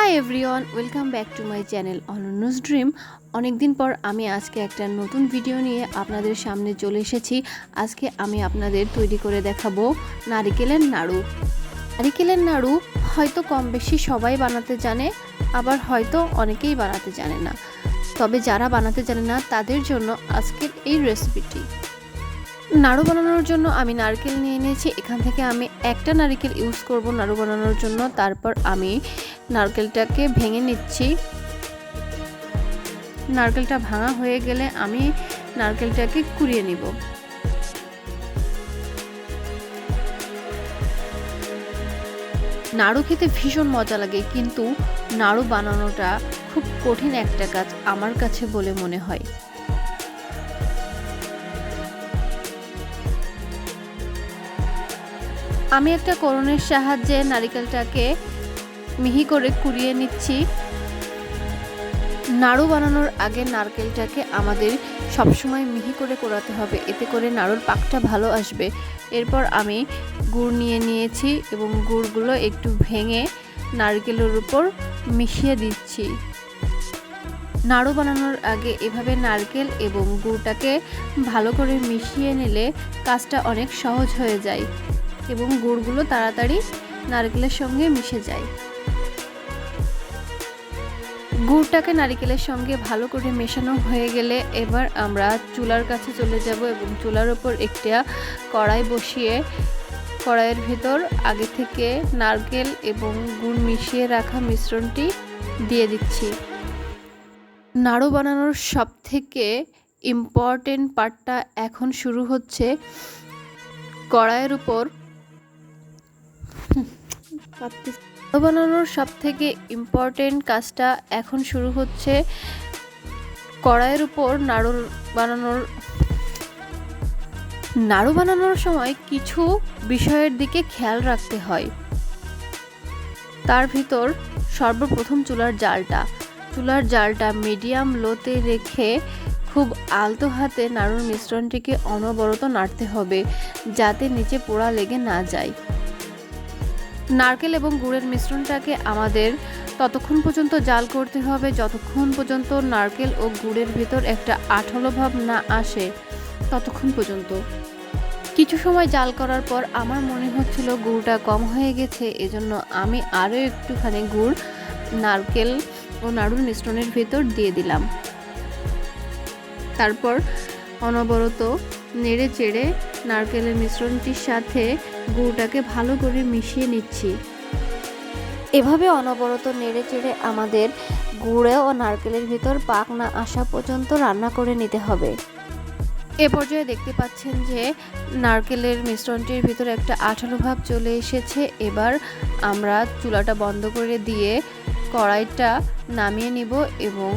High everyone, welcome back to my channel Ananya's dream. অনেক দিন পর আমি আজকে একটা নতুন ভিডিও নিয়ে আপনাদের সামনে চলে এসেছি। আজকে আমি আপনাদের তৈরি করে দেখাবো নারিকেলের নাড়ু। নারিকেলের নাড়ু হয়তো কম বেশি সবাই বানাতে জানে, আবার হয়তো অনেকেই বানাতে জানে না। তবে যারা বানাতে জানে না তাদের জন্য আজকের এই রেসিপিটি। নাড়ু বানানোর জন্য আমি নারকেল নিয়ে নিয়েছি। এখান থেকে আমি একটা নারকেল ইউজ করব নাড়ু বানানোর জন্য। তারপর আমি নারকেলটাকে ভেঙে নিচ্ছি। নারকেলটা ভাঙা হয়ে গেলে আমি নারকেলটাকে কুড়িয়ে নিব। নাড়ু খেতে ভীষণ মজা লাগে, কিন্তু নাড়ু বানানোটা খুব কঠিন একটা কাজ আমার কাছে বলে মনে হয়। আমি একটা করণের সাহায্যে নারকেলটাকে মিহি করে কুড়িয়ে নিচ্ছি। নাড়ু বানানোর আগে নারকেলটাকে আমাদের সবসময় মিহি করে কোড়াতে হবে, এতে করে নাড়ুর পাকটা ভালো আসবে। এরপর আমি গুড় নিয়ে নিয়েছি এবং গুড়গুলো একটু ভেঙে নারকেলের উপর মিশিয়ে দিচ্ছি। নাড়ু বানানোর আগে এভাবে নারকেল এবং গুড়টাকে ভালো করে মিশিয়ে নিলে কাজটা অনেক সহজ হয়ে যায় এবং গুড়গুলো তাড়াতাড়ি নারকেলের সঙ্গে মিশে যায়। গুড়টাকে নারকেলের সঙ্গে ভালো করে মেশানো হয়ে গেলে এবার আমরা চুলার কাছে চলে যাব এবং চুলার ওপর একটা কড়াই বসিয়ে কড়াইয়ের ভেতর আগে থেকে নারকেল এবং গুড় মিশিয়ে রাখা মিশ্রণটি দিয়ে দিচ্ছি। নাড়ু বানানোর সবথেকে ইম্পর্টেন্ট পার্টটা এখন শুরু হচ্ছে। কড়াইয়ের উপর নাড়ু বানানোর সবথেকে ইম্পর্টেন্ট কাজটা এখন শুরু হচ্ছে। কড়াইয়ের উপর নাড়ু বানানোর সময় কিছু বিষয়ের দিকে খেয়াল রাখতে হয়। তার ভিতর সর্বপ্রথম চুলার জালটা মিডিয়াম লোতে রেখে খুব আলতো হাতে নাড়ুর মিশ্রণটিকে অনবরত নাড়তে হবে, যাতে নিচে পোড়া লেগে না যায়। নারকেল এবং গুড়ের মিশ্রণটাকে আমাদের ততক্ষণ পর্যন্ত জাল করতে হবে যতক্ষণ পর্যন্ত নারকেল ও গুড়ের ভিতর একটা আঠালো ভাব না আসে, ততক্ষণ পর্যন্ত। কিছু সময় জাল করার পর আমার মনে হচ্ছিল গুড়টা কম হয়ে গেছে, এজন্য আমি আরও একটুখানি গুড় নারকেল ও নাড়ুর মিশ্রণের ভিতর দিয়ে দিলাম। তারপর অনবরত নেড়ে চেড়ে নারকেলের মিশ্রণটির সাথে গুড়টাকে ভালো করে মিশিয়ে নিচ্ছি। এভাবে অনবরত নেড়ে চেড়ে আমাদের গুড়ে ও নারকেলের ভিতর পাক না আসা পর্যন্ত রান্না করে নিতে হবে। এ পর্যায়ে দেখতে পাচ্ছেন যে নারকেলের মিশ্রণটির ভিতর একটা আঠালো ভাব চলে এসেছে। এবার আমরা চুলাটা বন্ধ করে দিয়ে কড়াইটা নামিয়ে নিব এবং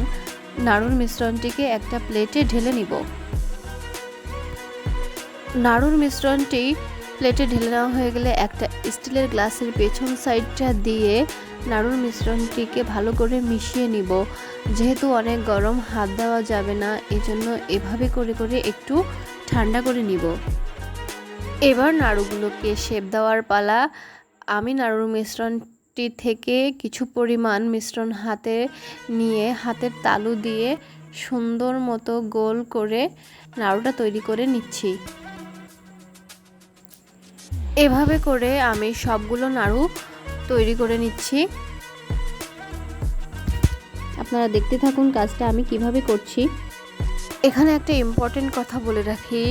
নাড়ুর মিশ্রণটিকে একটা প্লেটে ঢেলে নিব। নাড়ুর মিশ্রণটি প্লেটে ঢেলে নেওয়া হয়ে গেলে একটা স্টিলের গ্লাসের পেছন সাইডটা দিয়ে নাড়ুর মিশ্রণটিকে ভালো করে মিশিয়ে নিব। যেহেতু অনেক গরম, হাত দেওয়া যাবে না, এজন্য এভাবে করে করে একটু ঠান্ডা করে নিব। এবার নাড়ুগুলোকে শেপ দেওয়ার পালা। আমি নাড়ুর মিশ্রণটি থেকে কিছু পরিমাণ মিশ্রণ হাতে নিয়ে হাতের তালু দিয়ে সুন্দর মতো গোল করে নাড়ুটা তৈরি করে নিচ্ছি। এভাবে করে আমি সবগুলো নাড়ু তৈরি করে নিচ্ছি। আপনারা দেখতে থাকুন কাজটা আমি কিভাবে করছি। এখানে একটা ইম্পর্টেন্ট কথা বলে রাখি,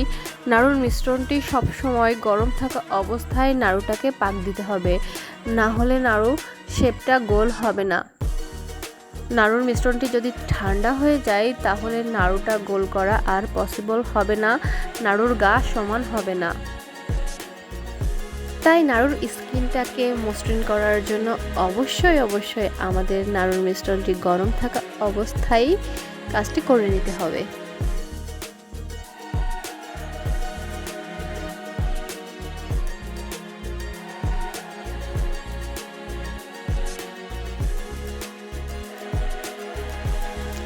নাড়ুর মিশ্রণটি সবসময় গরম থাকা অবস্থায় নাড়ুটাকে পাক দিতে হবে, না হলে নাড়ু শেপটা গোল হবে না। নাড়ুর মিশ্রণটি যদি ঠান্ডা হয়ে যায় তাহলে নাড়ুটা গোল করা আর পসিবল হবে না, নাড়ুর গা সমান হবে না। তাই নাড়ুর স্কিনটাকে মসৃণ করার জন্য অবশ্যই আমাদের নাড়ুর মিশ্রণটি গরম থাকা অবস্থায় কাজটি করে নিতে হবে।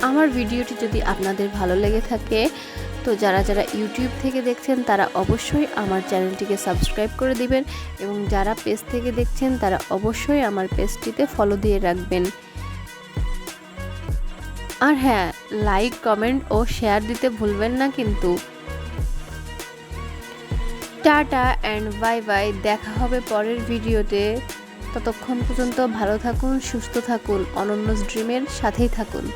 আমার ভিডিওটি যদি আপনাদের ভালো লেগে থাকে তো যারা যারা ইউটিউব থেকে দেখছেন তারা অবশ্যই আমার চ্যানেলটিকে সাবস্ক্রাইব করে দিবেন এবং যারা পেজ থেকে দেখছেন তারা অবশ্যই আমার পেজটিতে ফলো দিয়ে রাখবেন। আর হ্যাঁ, লাইক, কমেন্ট ও শেয়ার দিতে ভুলবেন না কিন্তু। টাটা অ্যান্ড বাই বাই, দেখা হবে পরের ভিডিওতে। ততক্ষণ পর্যন্ত ভালো থাকুন, সুস্থ থাকুন, অনন্য's ড্রিমের সাথেই থাকুন।